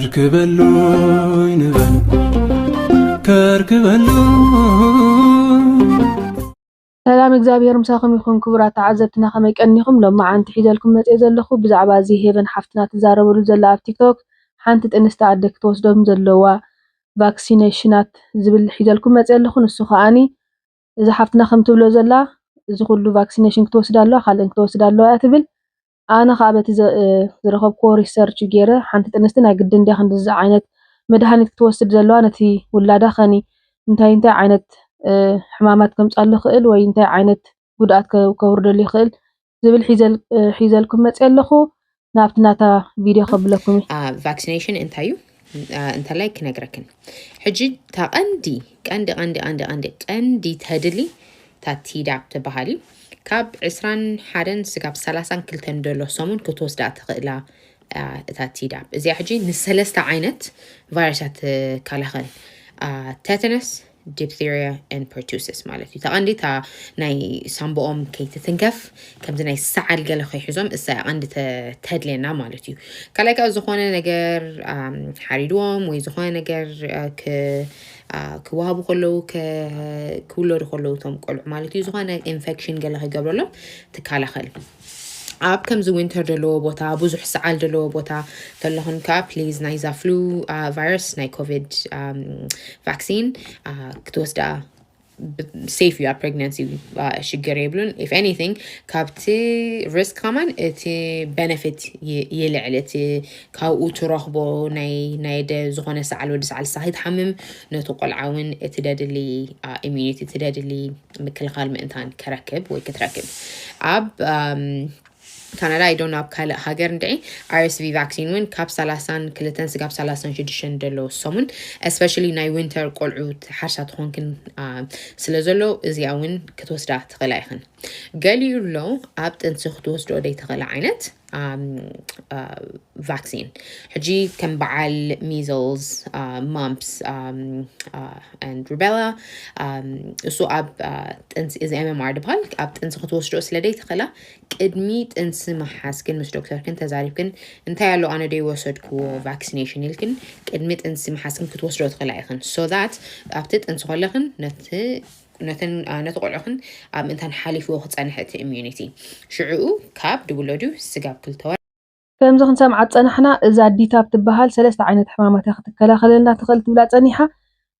كركبلوي نبل سلام እግዚአብሔር ምሳኹም ይኹን ክቡራት ተዓዘብትና ከመይ ቀኒኹም ሎማ ዓንቲ ሒዘልኩም መጽእ ዘለኹ ብዛዕባ እዚ ሄቨን ሓፍትና ተዛረበሉ ዘላ ኣብ ቲክቶክ ሓንቲ ጥንስቲ ኣደ ክትወስዶም ዘለዋ ቫክሲኔሽናት ዝብል ሒዘልኩም መጽእ ኣለኹ ንሱ ከኣኒ እዚ ሓፍትና ከም ትብሎ ዘላ እዚ ኩሉ ቫክሲኔሽን ክትወስድ ኣለዋ ካልእ ክትወስድ ኣለዋ እያ ትብል ኣነ ከዓ በቲ ዝረኸብክዎ ሪሰርች ገይረ ሓንቲ ጥንስቲ ናይ ግድን ዲያ ክንድዚ ዓይነት መድሃኒት ክትወስድ ዘለዋ ነቲ ውላዳ ኸኒ እንታይ ዓይነት ሕማማት ከምጻሉ ይኽእል ወይ እንታይ ዓይነት ጉድኣት ከውርደሉ ይኽእል ዝብል ሒዘልኩም መጽእ ኣለኹ ናብቲ ናታ ቪድዮ ከብለኩም ቫክሲኔሽን እንታይ እዩ እንተላይ ክነግረክን ሕጂ ቀንዲ ተድሊ ታቲዳፕ ትበሃል እዩ ካብ 21 ስጋብ 32 ደሎ ሰሙን ክትወስዳ ትኽእላ እታ ቲዳፕ እዚኣ ሕጂ ንሰለስተ ዓይነት ቫይረሳት ካላኸል ቴታነስ diphtheria and pertussis ማለት እዩ ተቐንዲ ታ ናይ ሳምቦኦም ከይትትንከፍ ከምዚ ናይ ሰዓል ገለ ከይሕዞም እሳ ቀንዲ ተድለና ማለት እዩ ካልኣይ ከዓ ዝኾነ ነገር ሓሪድዎም ወይ ዝኾነ ነገር ክወሃቡ ከለዉ ክውለዱ ከለዉ እቶም ቆልዑ ማለት እዩ ዝኾነ ኢንፌክሽን ገለ ከይገብረሎም ትከላኸል ኣብ ከምዚ ዊንተር ደለዎ ቦታ ብዙሕ ሰዓል ደለዎ ቦታ ተለኹን ከዓ ፕሊዝ ናይ ዛፍሉ ቫይረስ ናይ ኮቪድ ቫክሲን ክትወስዳ safe you are pregnancy ሽግር የብሉን if anything ካብቲ risk ከማን እቲ benefit ይልዕል እቲ ካብኡ ትረኽቦ ናይ ዝኾነ ሰዓል ወዲ ሰዓል ሳሂት ሓምም ነቲ ቆልዓ እውን እቲ ደድሊ immunity እቲ ደድሊ ምክልኻል ምእንታን ከረክብ ወይ ክትረክብ ኣብ ካናዳ I don't know ካለ ሃገር እንደ RSV vaccine when ካብ 32 ስጋብ 36 ደሎ ሰሙን especially ናይ winter ቆልዑት ሓርሳት ኾንክን ስለዘሎ እዚኣ እውን ክትወስዳ ትኽእላ ኢኽን ገሊኡሎ ኣብ ጥንሲ ክትወስዶ ደይ ትኽእላ ዓይነት vaccine ሕጂ ከም በዓል measles mumps and rubella እሱ ኣብ ጥንሲ እዚ MMR ድበሃል ኣብ ጥንሲ ክትወስዶ ስለደይ ትኽእላ ቅድሚ ጥንሲ መሓስክን ምስ ዶክተርክን ተዛሪብክን እንታይ ያለው ኣነ ደይ ወሰድክዎ ቫክሲኔሽን ኢልክን ቅድሚ ጥንሲ መሓስክን ክትወስዶ ትኽእላ ኢኽን so that ኣብቲ ጥንሲ ከለኽን ነቲ ቆልዑኽን ኣብ ምእንታን ሓሊፍዎ ክፀንሕ እቲ immunity ሽዑኡ ካብ ድውለዱ ስጋብ ክልተወር ከምዚ ክንሰምዓት ፀናሕና እዛ ዲታፕ ትበሃል ሰለስተ ዓይነት ሕማማት ክትከላኸለልና ትኽእል ትብላ ፀኒሓ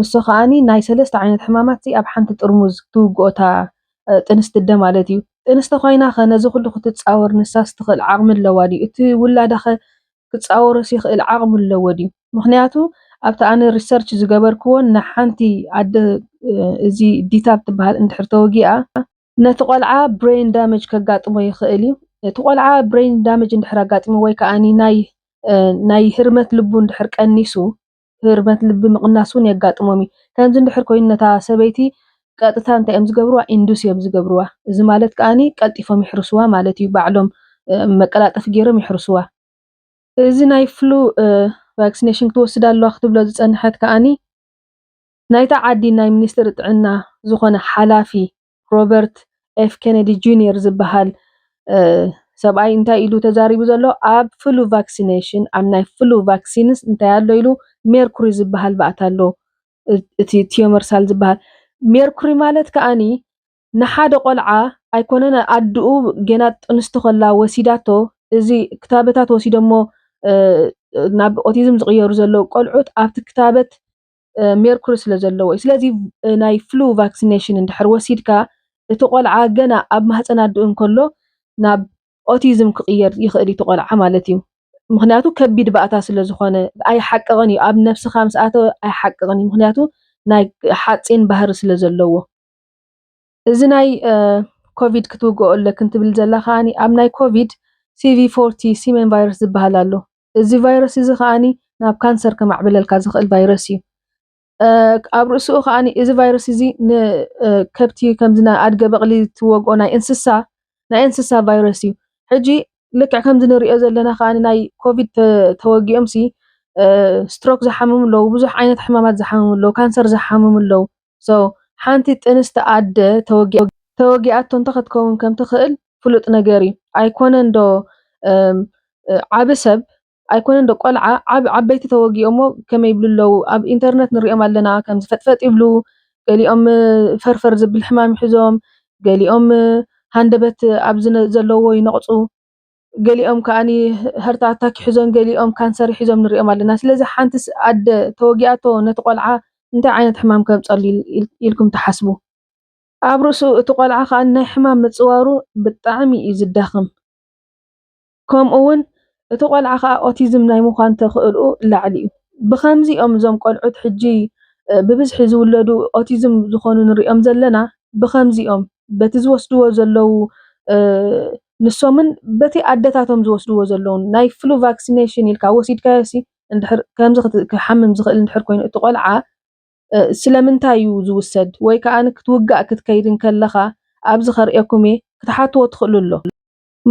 ንሱ ከኣኒ ናይ ሰለስተ ዓይነት ሕማማት ኣብ ሓንቲ ጥርሙዝ ትውግኦታ ጥንስቲ ደ ማለት እዩ ጥንስቲ ኮይና ነዚ ኩሉ ክትፃወር ንሳስ ትኽእል ዓቕሚ ኣለዋ ድዩ እቲ ውላዳ ክፃወሮስ ይኽእል ዓቕሚ ኣለዎ ድዩ ምክንያቱ ኣብቲ ኣነ ሪሰርች ዝገበርክዎ ንሓንቲ ኣደ እዚ ዲታፕ ትበሃል እንድሕር ተወጊኣ ነቲ ቆልዓ ብሬን ዳሜጅ ከጋጥሞ ይኽእል እዩ እቲ ቆልዓ ብሬን ዳሜጅ እንድሕር ኣጋጢሞ ወይ ከኣኒ ናይ ህርመት ልቡ እንድሕር ቀኒሱ ህርመት ልቢ ምቕናስ እውን የጋጥሞም እዩ ከምዚ እንድሕር ኮይኑ ነታ ሰበይቲ ቀጥታ እንታይ እዮም ዝገብርዋ ኢንዱስ እዮም ዝገብርዋ እዚ ማለት ከኣኒ ቀልጢፎም ይሕርስዋ ማለት እዩ ባዕሎም መቀላጠፊ ገይሮም ይሕርስዋ እዚ ናይ ፍሉ ቫክሲኔሽን ክትወስድ ኣለዋ ክትብሎ ዝፀንሐት ከኣኒ ናይታ ዓዲ ናይ ሚኒስትሪ ጥዕና ዝኾነ ሓላፊ ሮበርት ኤፍ ኬነዲ ጁኒየር ዝበሃል ሰብኣይ እንታይ ኢሉ ተዛሪቡ ዘሎ ኣብ ፍሉ ቫክሲኔሽን ኣብ ናይ ፍሉ ቫክሲንስ እንታይ ኣሎ ኢሉ ሜርኩሪ ዝበሃል ባእታ ኣሎ እቲ ቲዮመርሳል ዝበሃል ሜርኩሪ ማለት ከኣኒ ንሓደ ቆልዓ ኣይኮነን ኣድኡ ገና ጥንስቲ ከላ ወሲዳቶ እዚ ክታበታት ወሲዶሞ ናብ ኦቲዝም ዝቕየሩ ዘለዉ ቆልዑት ኣብቲ ክታበት ሜርኩሪ ስለ ዘለዎ ስለዚ ናይ ፍሉ ቫክሲኔሽን እንድሕር ወሲድካ እቲ ቆልዓ ገና ኣብ ማህፀን ኣድኡ እንከሎ ናብ ኦቲዝም ክቕየር ይኽእል እቲ ቆልዓ ማለት እዩ ምክንያቱ ከቢድ ባእታ ስለ ዝኾነ ኣይሓቅቕን እዩ ኣብ ነፍስኻ ምስ ኣተወ ኣይሓቅቕን እዩ ምክንያቱ ናይ ሓፂን ባህሪ ስለ ዘለዎ እዚ ናይ ኮቪድ ክትውግኦ ኣለክን ትብል ዘላ ከኣኒ ኣብ ናይ ኮቪድ CV40 ሲመን ቫይረስ ዝበሃል ኣሎ እዚ ቫይረስ እዚ ከኣኒ ናብ ካንሰር ከማዕብለልካ ዝኽእል ቫይረስ እዩ ኣብ ርእስኡ ከኣኒ እዚ ቫይረስ እዚ ንከብቲ ከምዝና ኣድገ በቕሊ ትወግኦ ናይ እንስሳ ቫይረስ እዩ ሕጂ ልክዕ ከምዚ ንሪኦ ዘለና ከኣኒ ናይ ኮቪድ ተወጊኦም ስትሮክ ዝሓምሙ ኣለዉ ብዙሕ ዓይነት ሕማማት ዝሓምሙ ኣለዉ ካንሰር ዝሓምሙ ኣለዉ ሓንቲ ጥንስቲ ኣደ ተወጊኣቶ እንተኸትከውን ከም ትኽእል ፍሉጥ ነገር እዩ ኣይኮነን ዶ ዓብ ሰብ ኣይኮነን ዶ ቆልዓ ዓበይቲ ተወጊኦሞ ከመይ ይብሉ ኣለዉ ኣብ ኢንተርነት ንሪኦም ኣለና ከም ዝፈጥፈጥ ይብሉ ገሊኦም ፈርፈር ዝብል ሕማም ሒዞም ገሊኦም ሃንደበት ኣብ ዘለዎ ይነቕፁ ገሊኦም ከዓኒ ሃርት ኣታክ ሒዞም ገሊኦም ካንሰር ሒዞም ንሪኦም ኣለና ስለዚ ሓንቲ ኣደ ተወጊኣቶ ነቲ ቆልዓ እንታይ ዓይነት ሕማም ከምፀሊ ኢልኩም ትሓስቡ ኣብ ርእሱ እቲ ቆልዓ ከዓ ናይ ሕማም ምፅዋሩ ብጣዕሚ እዩ ዝዳኽም ከምኡ እውን እቲ ቆልዓ ከዓ ኦቲዝም ናይ ምዃን ተኽእልኡ ላዕሊ እዩ ብከምዚኦም እዞም ቆልዑት ሕጂ ብብዝሒ ዝውለዱ ኦቲዝም ዝኾኑ ንሪኦም ዘለና ብከምዚኦም በቲ ዝወስድዎ ዘለው ንሶምን በቲ ኣደታቶም ዝወስድዎ ዘለውን ናይ ፍሉ ቫክሲኔሽን ኢልካ ወሲድካዮሲ እንድሕር ከምዚ ክሓምም ዝኽእል እንድሕር ኮይኑ እቲ ቆልዓ ስለምንታይ እዩ ዝውሰድ ወይ ከዓ ክትውጋእ ክትከይድ ከለኻ ኣብዚ ከርአኩም እየ ክትሓትዎ ትኽእሉ ኣሎ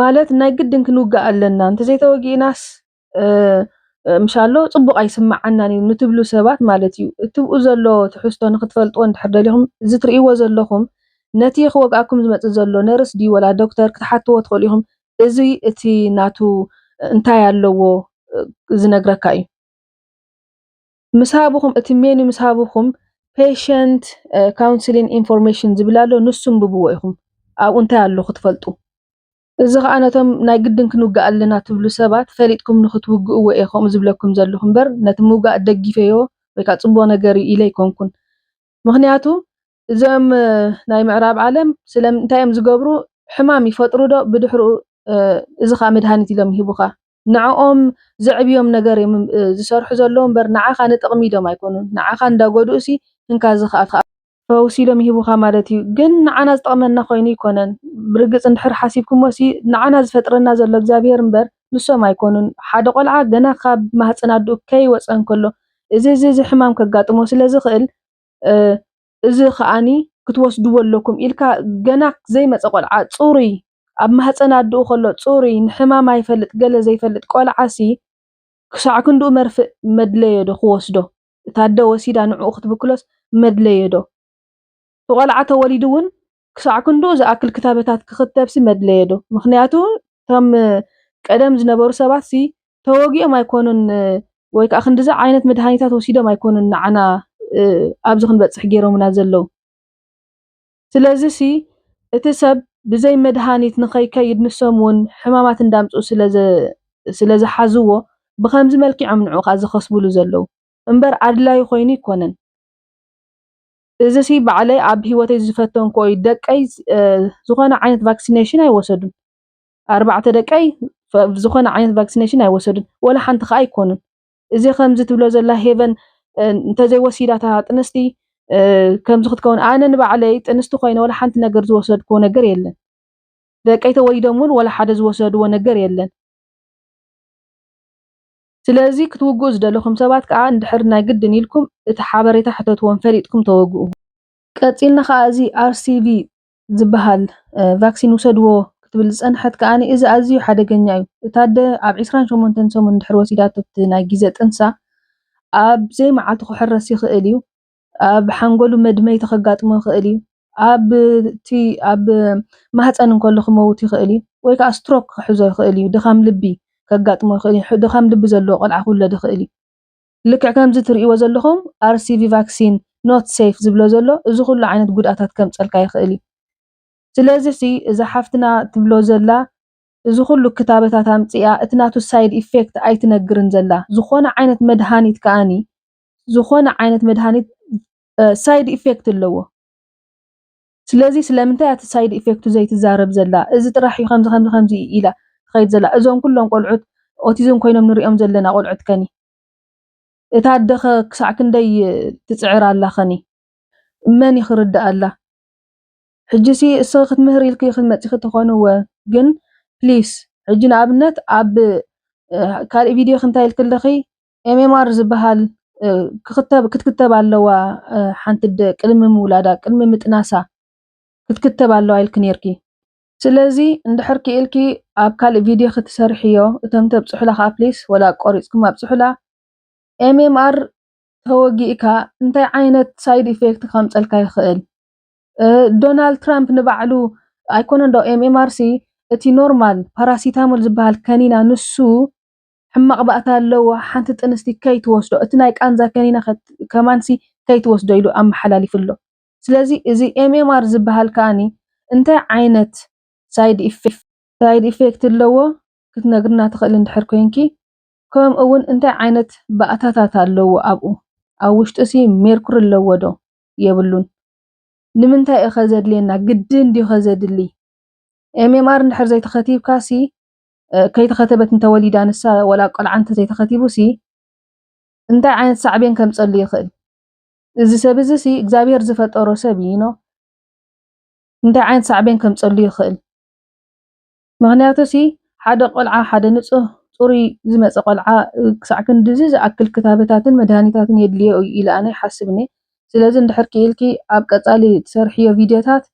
ማለት ናይ ግድን ክንውጋእ ኣለና እንተዘይተወጊእናስ ምሻሎ ፅቡቕ ኣይስማዓናን እዩ ንትብሉ ሰባት ማለት እዩ እትብኡ ዘሎ ትሕዝቶ ንክትፈልጥዎ እንድሕር ደሊኹም እዚ ትርእይዎ ዘለኹም ነቲ ክወግኣኩም ዝመፅእ ዘሎ ነርስ ዲ ወላ ዶክተር ክትሓትዎ ትኽእሉ ኢኹም እዚ እቲ ናቱ እንታይ ኣለዎ ዝነግረካ እዩ ምስ ሃብኹም እቲ ሜኑ ምስ ሃብኹም ፔሸንት ካውንስሊንግ ኢንፎርሜሽን ዝብል ኣሎ ንሱ አንብብዎ ኢኹም ኣብኡ እንታይ ኣሎ ክትፈልጡ እዚ ከዓ ነቶም ናይ ግድን ክንውጋእ ኣለና ትብሉ ሰባት ፈሊጥኩም ንክትውግእዎ ኢኹም ዝብለኩም ዘለኹ እምበር ነቲ ምውጋእ ደጊፈዮ ወይ ከዓ ፅቡቕ ነገር ኢለ ኣይኮንኩን ምክንያቱ እዞም ናይ ምዕራብ ዓለም ስለምንታይ እዮም ዝገብሩ ሕማም ይፈጥሩ ዶ ብድሕሪኡ እዚ ከዓ መድሃኒት ኢሎም ይህቡኻ ንዕኦም ዘዕብዮም ነገር እዮም ዝሰርሑ ዘለዉ እምበር ንዓኻ ንጥቕሚ ኢሎም ኣይኮኑን ንዓኻ እንዳጎድኡሲ እንካ እዚ ከዓ ፈውሲ ኢሎም ይህቡኻ ማለት እዩ ግን ንዓና ዝጠቕመና ኮይኑ ይኮነን ብርግፅ እንድሕር ሓሲብኩሞሲ ንዓና ዝፈጥረና ዘሎ እግዚኣብሔር እምበር ንሶም ኣይኮኑን ሓደ ቆልዓ ገና ካብ ማህፀን ኣድኡ ከይወፀ እንከሎ እዚ ሕማም ከጋጥሞ ስለዝኽእል እዚ ከዓኒ ክትወስድዎ ኣለኩም ኢልካ ገና ዘይመፀ ቆልዓ ፅሩይ ኣብ ማህፀን ኣድኡ ከሎ ፅሩይ ንሕማም ኣይፈልጥ ገለ ዘይፈልጥ ቆልዓሲ ክሳዕ ክንድኡ መርፍእ መድለዮ ዶ ክወስዶ እታ ኣደ ወሲዳ ንዕኡ ክትብክሎስ መድለዮ ዶ ቆልዓ ተወሊዱ እውን ክሳዕ ክንድኡ ዝኣክል ክታበታት ክኽተብሲ መድለዮ ዶ ምክንያቱ እቶም ቀደም ዝነበሩ ሰባትሲ ተወጊኦም ኣይኮኑን ወይ ከዓ ክንዲዚ ዓይነት መድሃኒታት ወሲዶም ኣይኮኑን ንዓና ኣብዚ ክንበፅሕ ገይሮምና ዘለው ስለዚ ሲ እቲ ሰብ ብዘይ መድሃኒት ንኸይከይድ ንሶም እውን ሕማማት እንዳምፅኡ ስለዝሓዝዎ ብከምዚ መልኪዖም ንዑ ከዓ ዝኸስብሉ ዘለው እምበር ኣድላይ ኮይኑ ይኮነን እዚ ሲ ባዕለይ ኣብ ሂወተይ ዝፈተንኮ እዩ ደቀይ ዝኾነ ዓይነት ቫክሲኔሽን ኣይወሰዱን 4 ደቀይ ዝኾነ ዓይነት ቫክሲኔሽን ኣይወሰዱን ወላ ሓንቲ ከዓ ኣይኮኑን እዚ ከምዚ ትብሎ ዘላ ሄቨን እንተዘይወሲዳታ ጥንስቲ ከምዚ ክትከውን ኣነ ንባዕለይ ጥንስቲ ኮይነ ወላ ሓንቲ ነገር ዝወሰድክዎ ነገር የለን ደቀይ ተወሊዶም እውን ወላ ሓደ ዝወሰድዎ ነገር የለን ስለዚ ክትውግኡ ዝደለኹም ሰባት ከዓ እንድሕር ናይ ግድን ኢልኩም እቲ ሓበሬታ ሕተትዎም ፈሊጥኩም ተወግኡ ቀፂልና ከዓ እዚ RCV ዝበሃል ቫክሲን ውሰድዎ ክትብል ዝፀንሐት ከዓኒ እዚ ኣዝዩ ሓደገኛ እዩ እታ ኣደ ኣብ 28 ሰሙን እንድሕር ወሲዳቶ ናይ ግዜ ጥንሳ ኣብ ዘይመዓልቲ ክሕረስ ይኽእል እዩ ኣብ ሓንጎሉ መድመይቲ ከጋጥሞ ይኽእል እዩ ኣብ ማህፀን እንከሎ ክመውት ይኽእል እዩ ወይ ከዓ ስትሮክ ክሕዞ ይኽእል እዩ ድኻም ልቢ ከጋጥሞ ይኽእል እዩ ድኻም ልቢ ዘለዎ ቆልዓ ክውለድ ይኽእል እዩ ልክዕ ከምዚ ትርእይዎ ዘለኹም RCV ቫክሲን ኖት ሴፍ ዝብሎ ዘሎ እዚ ኩሉ ዓይነት ጉድኣታት ከምፀልካ ይኽእል እዩ ስለዚ እዚ ሓፍትና ትብሎ ዘላ እዚ ኩሉ ክታበታት ኣምፂኣ እቲ ናቱ ሳይድ ኢፌክት ኣይትነግርን ዘላ ዝኾነ ዓይነት መድሃኒት ከዓኒ ዝኾነ ዓይነት መድሃኒት ሳይድ ኢፌክት ኣለዎ ስለዚ ስለምንታይ እቲ ሳይድ ኢፌክቱ ዘይትዛረብ ዘላ እዚ ጥራሕ እዩ ከምዚ ኢላ ትኸይድ ዘላ እዞም ኩሎም ቆልዑት ኦቲዝም ኮይኖም ንሪኦም ዘለና ቆልዑት ከኒ እታ ኣደ ክሳዕ ክንደይ ትፅዕር ኣላ ኸኒ መን ይኽርዳእ ኣላ ሕጂሲ እስ ክትምህር ኢልክ ክትመፂ ክትኾንዎ ግን ፕሊስ ሕጂ ንኣብነት ኣብ ካልእ ቪድዮ ክንታይ ኢልክ ኣለኺ MMR ዝበሃል ክትክተብ ኣለዋ ሓንቲ ደ ቅድሚ ምውላዳ ቅድሚ ምጥናሳ ክትክተብ ኣለዋ ኢልክ ነርኪ ስለዚ እንድሕር ክኢልኪ ኣብ ካልእ ቪድዮ ክትሰርሕዮ እቶም ተብፅሑላ ከዓ ፕሊስ ወላ ቆሪፅኩም ኣብፅሑላ MMR ተወጊእካ እንታይ ዓይነት ሳይድ ኢፌክት ከምፀልካ ይኽእል ዶናልድ ትራምፕ ንባዕሉ ኣይኮነን ዶ MMR ሲ እቲ ኖርማል ፓራሲታሞል ዝበሃል ከኒና ንሱ ሕማቕ ባእታ ኣለዎ ሓንቲ ጥንስቲ ከይትወስዶ እቲ ናይ ቃንዛ ከኒና ከማንሲ ከይትወስዶ ኢሉ ኣመሓላሊፉሎ ስለዚ እዚ ኤምኤምኣር ዝበሃል ከዓኒ እንታይ ዓይነት ሳይድ ኢፌክት ኣለዎ ክትነግርና ትኽእል እንድሕር ኮንኪ ከምኡ እውን እንታይ ዓይነት ባእታታት ኣለዎ ኣብኡ ኣብ ውሽጡ ሲ ሜርኩሪ ኣለዎ ዶ የብሉን ንምንታይ እኸ ዘድልየና ግድን ድዩ ዘድሊ ኤምኤምኣር እንድሕር ዘይተኸቲብካ ሲ ከይተኸተበት እንተወሊዳ ንሳ ወላ ቆልዓ እንተዘይተኸቲቡ ሲ እንታይ ዓይነት ሳዕቤን ከምፀሊ ይኽእል እዚ ሰብ እዚ ሲ እግዚኣብሔር ዝፈጠሮ ሰብ እዩ እንታይ ዓይነት ሳዕቤን ከምፀሉ ይኽእል ምክንያቱ ሲ ሓደ ቆልዓ ሓደ ንፁህ ፅሩይ ዝመፀ ቆልዓ ክሳዕ ክንድዚ ዝኣክል ክታበታትን መድሃኒታትን የድልዮ ኢለ ኣነ ይሓስብ እኒአ ስለዚ እንድሕር ክኢልኪ ኣብ ቀፃሊ ትሰርሕዮ ቪድዮታት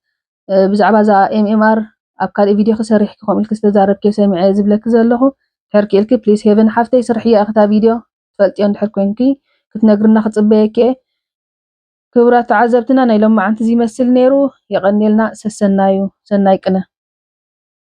ብዛዕባ እዛ ኤምኤምኣር ኣብ ካልእ ቪድዮ ክሰርሕኪ ከምኡ ኢልክ ዝተዛረብክዮ ሰሚዐ ዝብለኪ ዘለኹ ድሕር ክኢልኪ ፕሊዝ ሄቨን ሓፍተይ ስርሕዮ እኽታ ቪድዮ ትፈልጥዮ እንድሕር ኮንኪ ክትነግርና ክፅበየኪ እየ ክቡራት ተዓዘብትና ናይ ሎሚ መዓልቲ እዚ ይመስል ነይሩ ይቐኒልና ሰሰናዩ ሰናይ ቅነ